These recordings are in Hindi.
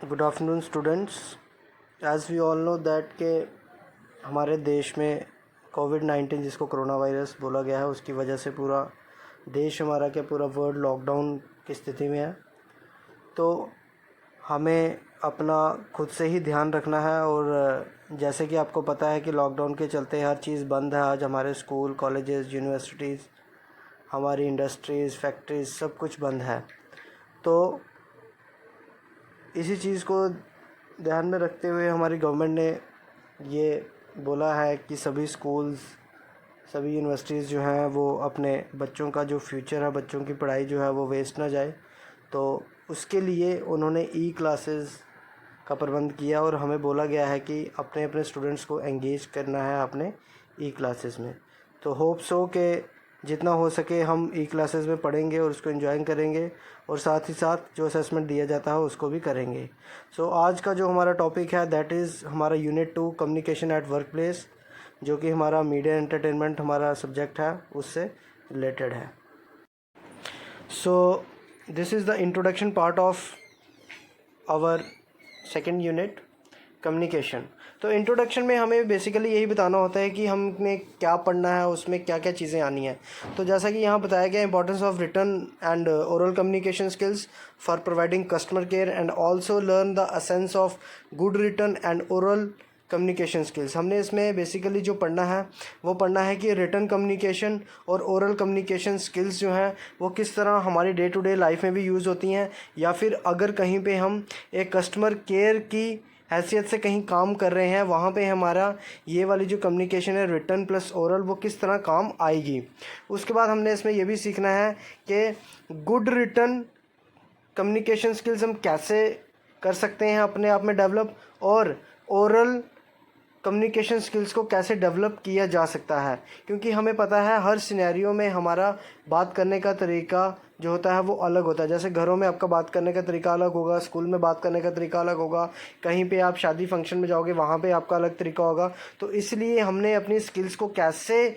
Good afternoon students. As we all know that के हमारे देश में कोविड-19 जिसको कोरोना वायरस बोला गया है, उसकी वजह से पूरा देश हमारा क्या पूरा वर्ल्ड लॉकडाउन की स्थिति में है। तो हमें अपना खुद से ही ध्यान रखना है। और जैसे कि आपको पता है कि लॉकडाउन के चलते हर चीज़ बंद है। आज हमारे स्कूल, कॉलेजेस, यूनिवर्सिटीज़, हमारी इंडस्ट्रीज़, फैक्ट्रीज़ सब कुछ बंद है। तो इसी चीज़ को ध्यान में रखते हुए हमारी गवर्नमेंट ने ये बोला है कि सभी स्कूल्स, सभी यूनिवर्सिटीज़ जो हैं वो अपने बच्चों का जो फ्यूचर है, बच्चों की पढ़ाई जो है वो वेस्ट ना जाए। तो उसके लिए उन्होंने ई क्लासेस का प्रबंध किया और हमें बोला गया है कि अपने अपने स्टूडेंट्स को एंगेज करना है अपने ई क्लासेस में। तो होप सो कि जितना हो सके हम ई क्लासेस में पढ़ेंगे और उसको एंजॉय करेंगे और साथ ही साथ जो असेसमेंट दिया जाता है उसको भी करेंगे। सो आज का जो हमारा टॉपिक है दैट इज़ हमारा unit 2 communication at work place, जो कि हमारा मीडिया एंटरटेनमेंट हमारा सब्जेक्ट है, उससे रिलेटेड है। So this is the introduction part of our second unit communication. तो इंट्रोडक्शन में हमें बेसिकली यही बताना होता है कि हमने क्या पढ़ना है, उसमें क्या क्या चीज़ें आनी हैं। तो जैसा कि यहाँ बताया गया, importance of written and oral communication skills for providing customer care and also learn the essence of good written and oral communication skills. हमने इसमें बेसिकली जो पढ़ना है वो पढ़ना है कि रिटन कम्युनिकेशन और ओरल कम्युनिकेशन स्किल्स जो हैं वो किस तरह हमारी डे टू डे लाइफ में भी यूज़ होती हैं, या फिर अगर कहीं पे हम एक कस्टमर केयर की हैसियत से कहीं काम कर रहे हैं, वहाँ पे हमारा ये वाली जो कम्युनिकेशन है रिटन प्लस ओरल वो किस तरह काम आएगी। उसके बाद हमने इसमें ये भी सीखना है कि गुड रिटन कम्युनिकेशन स्किल्स हम कैसे कर सकते हैं अपने आप में डेवलप, और ओरल कम्युनिकेशन स्किल्स को कैसे डेवलप किया जा सकता है। क्योंकि हमें पता है हर सिनेरियो में हमारा बात करने का तरीका जो होता है वो अलग होता है। जैसे घरों में आपका बात करने का तरीका अलग होगा, स्कूल में बात करने का तरीका अलग होगा, कहीं पे आप शादी फंक्शन में जाओगे वहाँ पे आपका अलग तरीका होगा। तो इसलिए हमने अपनी स्किल्स को कैसे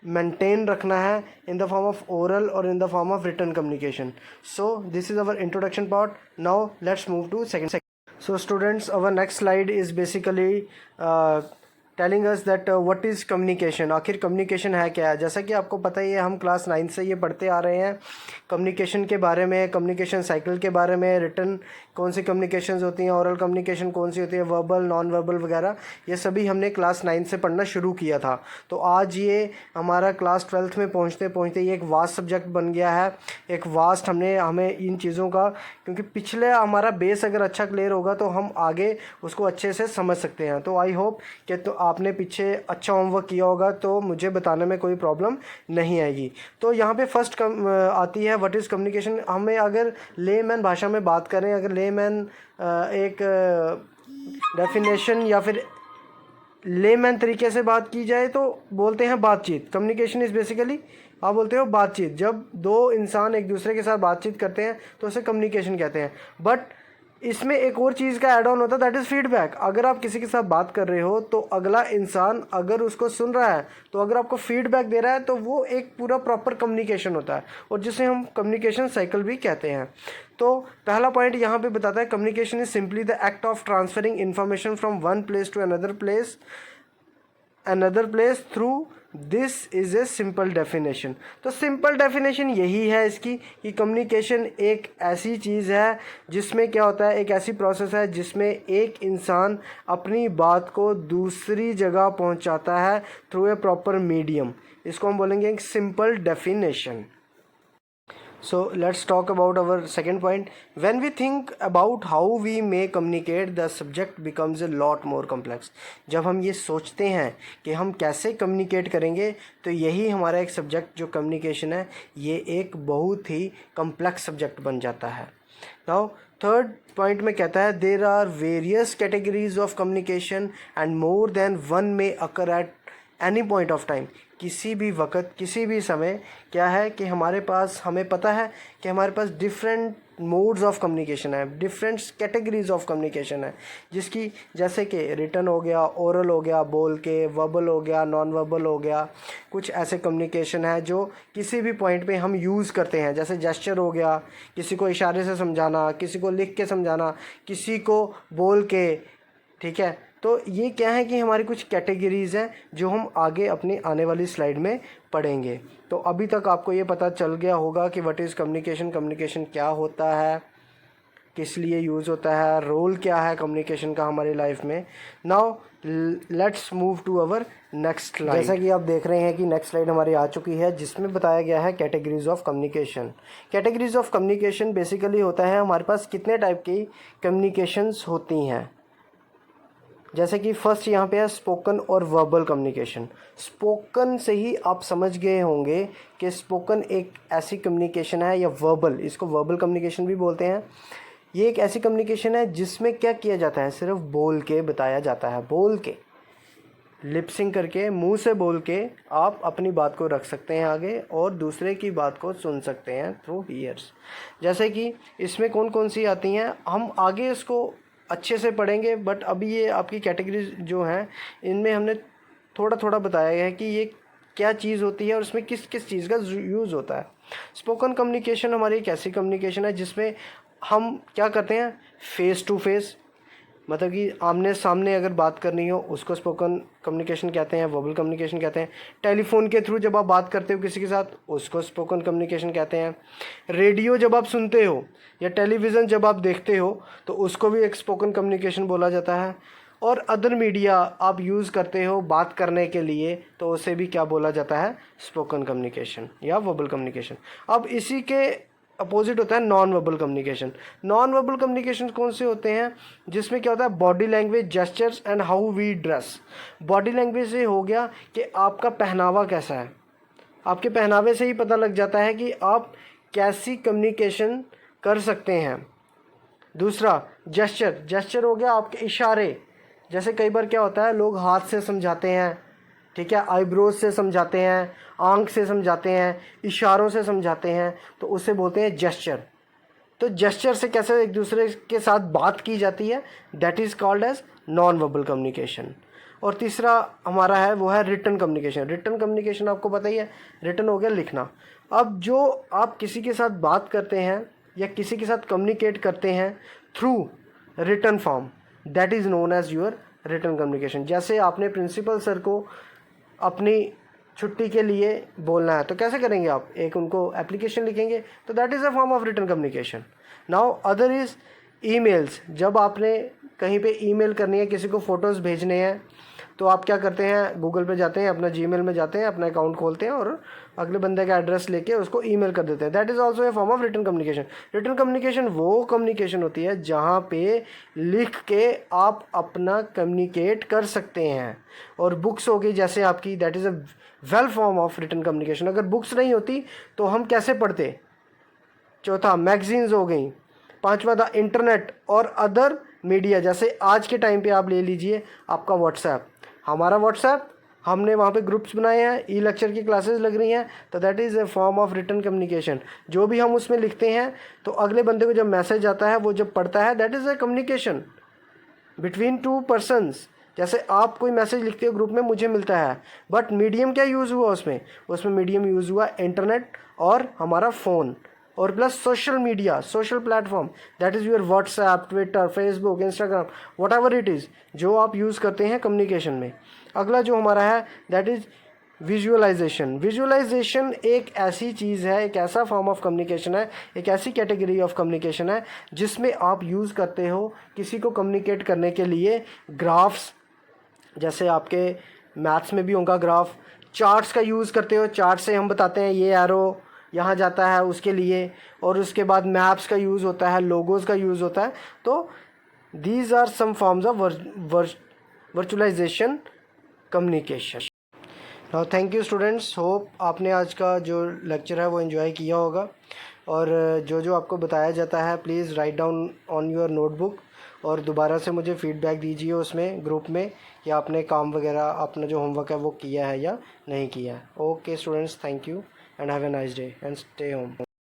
मेंटेन रखना है in the form of oral और in the form of written communication. So this is our introduction part. Now let's move to second. So students, our next slide is basically telling us that what is communication। आखिर कम्युनिकेशन है क्या है। जैसा कि आपको पता ही है, हम क्लास 9 से ये पढ़ते आ रहे हैं कम्युनिकेशन के बारे में, कम्युनिकेशन साइकिल के बारे में, रिटन कौन सी कम्युनिकेशंस होती हैं, ओरल कम्युनिकेशन कौन सी होती है, वर्बल, नॉन वर्बल वगैरह, ये सभी हमने क्लास 9 से पढ़ना शुरू किया था। तो आज ये हमारा क्लास 12th में पहुँचते पहुँचते ये एक वास्ट सब्जेक्ट बन गया है, एक वास्ट हमें इन चीज़ों का, क्योंकि पिछले हमारा बेस अगर अच्छा क्लियर होगा तो हम आगे उसको अच्छे से समझ सकते हैं। तो आई होप कि तो आपने पीछे अच्छा होमवर्क किया होगा, तो मुझे बताने में कोई प्रॉब्लम नहीं आएगी। तो यहाँ पे फर्स्ट आती है व्हाट इज़ कम्युनिकेशन। हमें अगर लेमैन भाषा में बात करें, अगर लेमैन एक डेफिनेशन या फिर लेमैन तरीके से बात की जाए तो बोलते हैं बातचीत। कम्युनिकेशन इज़ बेसिकली आप बोलते हो बातचीत। जब दो इंसान एक दूसरे के साथ बातचीत करते हैं तो उसे कम्युनिकेशन कहते हैं। बट इसमें एक और चीज़ का ऐड ऑन होता है, दैट इज़ फीडबैक। अगर आप किसी के साथ बात कर रहे हो तो अगला इंसान अगर उसको सुन रहा है, तो अगर आपको फीडबैक दे रहा है, तो वो एक पूरा प्रॉपर कम्युनिकेशन होता है, और जिसे हम कम्युनिकेशन साइकिल भी कहते हैं। तो पहला पॉइंट यहाँ पे बताता है communication is simply the act of transferring information from one place to another place through this is a simple definition. तो सिंपल डेफिनेशन यही है इसकी कि कम्युनिकेशन एक ऐसी चीज़ है जिसमें क्या होता है, एक ऐसी प्रोसेस है जिसमें एक इंसान अपनी बात को दूसरी जगह पहुंचाता है थ्रू ए प्रॉपर मीडियम। इसको हम बोलेंगे एक simple definition. So let's talk about our second point. When we think about how we may communicate, the subject becomes a lot more complex. जब हम ये सोचते हैं कि हम कैसे कम्युनिकेट करेंगे, तो यही हमारा एक सब्जेक्ट जो कम्युनिकेशन है ये एक बहुत ही कम्प्लेक्स सब्जेक्ट बन जाता है। Now थर्ड पॉइंट में कहता है there are various categories of communication and more than one में occur at any point of time. किसी भी वक्त, किसी भी समय क्या है कि हमारे पास, हमें पता है कि हमारे पास डिफरेंट मोड्स ऑफ कम्युनिकेशन है, डिफरेंट कैटेगरीज ऑफ कम्युनिकेशन है, जिसकी जैसे कि रिटन हो गया, ओरल हो गया बोल के, वर्बल हो गया, नॉन वर्बल हो गया। कुछ ऐसे कम्युनिकेशन है जो किसी भी पॉइंट पे हम यूज़ करते हैं, जैसे जेस्चर हो गया, किसी को इशारे से समझाना, किसी को लिख के समझाना, किसी को बोल के, ठीक है। तो ये क्या है कि हमारी कुछ कैटेगरीज़ हैं जो हम आगे अपनी आने वाली स्लाइड में पढ़ेंगे। तो अभी तक आपको ये पता चल गया होगा कि व्हाट इज़ कम्युनिकेशन, कम्युनिकेशन क्या होता है, किस लिए यूज़ होता है, रोल क्या है कम्युनिकेशन का हमारी लाइफ में। Now let's move to our next slide. जैसा कि आप देख रहे हैं कि नेक्स्ट स्लाइड हमारी आ चुकी है, जिसमें बताया गया है categories of communication. Categories of communication basically होता है हमारे पास कितने टाइप की कम्युनिकेशंस होती हैं। जैसे कि फर्स्ट यहाँ पे है स्पोकन और वर्बल कम्युनिकेशन। स्पोकन से ही आप समझ गए होंगे कि स्पोकन एक ऐसी कम्युनिकेशन है, या वर्बल, इसको वर्बल कम्युनिकेशन भी बोलते हैं। ये एक ऐसी कम्युनिकेशन है जिसमें क्या किया जाता है, सिर्फ बोल के बताया जाता है, बोल के, लिपसिंग करके, मुंह से बोल के आप अपनी बात को रख सकते हैं आगे और दूसरे की बात को सुन सकते हैं थ्रू ईयर्स। जैसे कि इसमें कौन कौन सी आती हैं हम आगे इसको अच्छे से पढ़ेंगे, बट अभी ये आपकी कैटेगरीज जो हैं इनमें हमने थोड़ा थोड़ा बताया है कि ये क्या चीज़ होती है और उसमें किस किस चीज़ का यूज़ होता है। स्पोकन कम्युनिकेशन हमारी एक ऐसी कम्युनिकेशन है जिसमें हम क्या करते हैं, फेस टू फेस, मतलब कि आमने सामने अगर बात करनी हो उसको स्पोकन कम्युनिकेशन कहते हैं, वर्बल कम्युनिकेशन कहते हैं। टेलीफोन के थ्रू जब आप बात करते हो किसी के साथ उसको स्पोकन कम्युनिकेशन कहते हैं। रेडियो जब आप सुनते हो या टेलीविज़न जब आप देखते हो तो उसको भी एक स्पोकन कम्युनिकेशन बोला जाता है। और अदर मीडिया आप यूज़ करते हो बात करने के लिए तो उसे भी क्या बोला जाता है, स्पोकन कम्युनिकेशन या वर्बल कम्युनिकेशन। अब इसी के अपोजिट होता है non verbal communication. Non verbal communication कौन से होते हैं, जिसमें क्या होता है, body language, gestures and how we dress. Body language से हो गया कि आपका पहनावा कैसा है, आपके पहनावे से ही पता लग जाता है कि आप कैसी कम्युनिकेशन कर सकते हैं। दूसरा जेस्चर, जेस्चर हो गया आपके इशारे, जैसे कई बार क्या होता है लोग हाथ से समझाते हैं, ठीक है, आईब्रोज से समझाते हैं, आंख से समझाते हैं, इशारों से समझाते हैं, तो उसे बोलते हैं जेस्चर। तो जेस्चर से कैसे एक दूसरे के साथ बात की जाती है, that is called as non verbal communication. और तीसरा हमारा है वो है रिटन कम्युनिकेशन। रिटन कम्युनिकेशन आपको पता ही है, रिटन हो गया लिखना। अब जो आप किसी के साथ बात करते हैं या किसी के साथ कम्युनिकेट करते हैं through written form, that is known as your written communication. जैसे आपने प्रिंसिपल सर को अपनी छुट्टी के लिए बोलना है तो कैसे करेंगे आप, एक उनको एप्लीकेशन लिखेंगे, तो that is a form of written communication. Now other is emails. जब आपने कहीं पे ईमेल करनी है, किसी को फ़ोटोज़ भेजने हैं, तो आप क्या करते हैं, गूगल पे जाते हैं, अपना जीमेल में जाते हैं, अपना अकाउंट खोलते हैं और अगले बंदे का एड्रेस लेके उसको ईमेल कर देते हैं। That is also a form of written communication. Written communication वो कम्युनिकेशन होती है जहाँ पे लिख के आप अपना कम्युनिकेट कर सकते हैं। और बुक्स हो गई जैसे आपकी, that is a well form of written communication. अगर बुक्स नहीं होती तो हम कैसे पढ़ते। चौथा मैगजीन्स हो गई। पांचवा था इंटरनेट और अदर मीडिया, जैसे आज के टाइम पे आप ले लीजिए आपका व्हाट्सएप, हमारा व्हाट्सएप, हमने वहाँ पे ग्रुप्स बनाए हैं, ई लेक्चर की क्लासेस लग रही हैं, तो that is a form of written communication. जो भी हम उसमें लिखते हैं तो अगले बंदे को जब मैसेज आता है वो जब पढ़ता है, that is A communication between two persons. जैसे आप कोई मैसेज लिखते हो ग्रुप में, मुझे मिलता है, बट मीडियम क्या यूज़ हुआ उसमें, मीडियम यूज़ हुआ इंटरनेट और हमारा फ़ोन और plus social media, social platform, that is your WhatsApp, Twitter, Facebook, Instagram, what ever it is, जो आप यूज़ करते हैं कम्युनिकेशन में। अगला जो हमारा है दैट इज़ विजुअलाइजेशन। विजुअलाइजेशन एक ऐसी चीज़ है, एक ऐसा फॉर्म ऑफ कम्युनिकेशन है, एक ऐसी कैटेगरी ऑफ कम्युनिकेशन है जिसमें आप यूज़ करते हो किसी को कम्युनिकेट करने के लिए ग्राफ्स, जैसे आपके मैथ्स में भी होगा ग्राफ, चार्ट्स का यूज़ करते हो, चार्ट से हम बताते हैं ये एरो यहाँ जाता है उसके लिए, और उसके बाद मैप्स का यूज़ होता है, लोगोज़ का यूज़ होता है। तो these are some forms of virtualisation communication. Now thank you students, hope आपने आज का जो लेक्चर है वो एंजॉय किया होगा। और जो जो आपको बताया जाता है please write down on your notebook और दोबारा से मुझे फीडबैक दीजिए उसमें ग्रुप में कि आपने काम वगैरह अपना जो होमवर्क है वो किया है या नहीं किया है। Okay students, thank you and have a nice day and stay home.